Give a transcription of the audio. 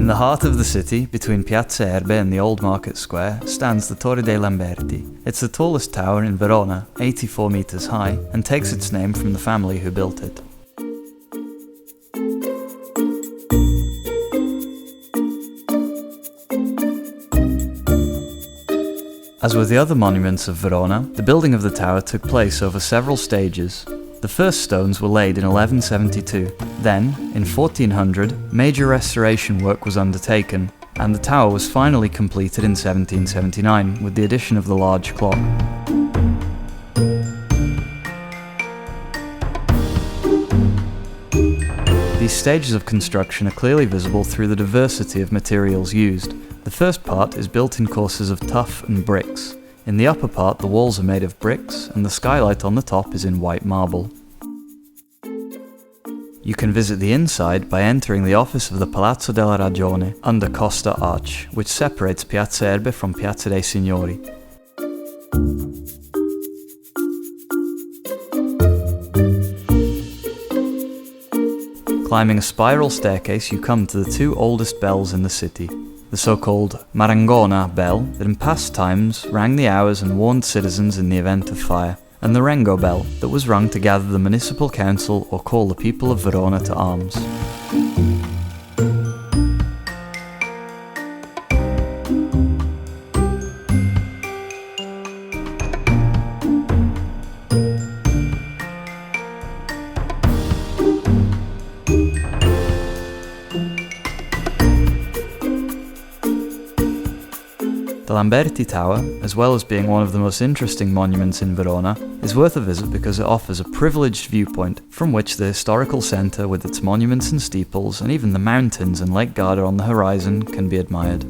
In the heart of the city, between Piazza Erbe and the Old Market Square, stands the Torre dei Lamberti. It's the tallest tower in Verona, 84 meters high, and takes its name from the family who built it. As with the other monuments of Verona, the building of the tower took place over several stages. The first stones were laid in 1172. Then, in 1400, major restoration work was undertaken, and the tower was finally completed in 1779 with the addition of the large clock. These stages of construction are clearly visible through the diversity of materials used. The first part is built in courses of tuff and bricks. In the upper part, the walls are made of bricks, and the skylight on the top is in white marble. You can visit the inside by entering the office of the Palazzo della Ragione under Costa Arch, which separates Piazza Erbe from Piazza dei Signori. Climbing a spiral staircase, you come to the two oldest bells in the city. The so-called Marangona bell that in past times rang the hours and warned citizens in the event of fire, and the Rengo bell that was rung to gather the municipal council or call the people of Verona to arms. The Lamberti Tower, as well as being one of the most interesting monuments in Verona, is worth a visit because it offers a privileged viewpoint from which the historical centre with its monuments and steeples and even the mountains and Lake Garda on the horizon can be admired.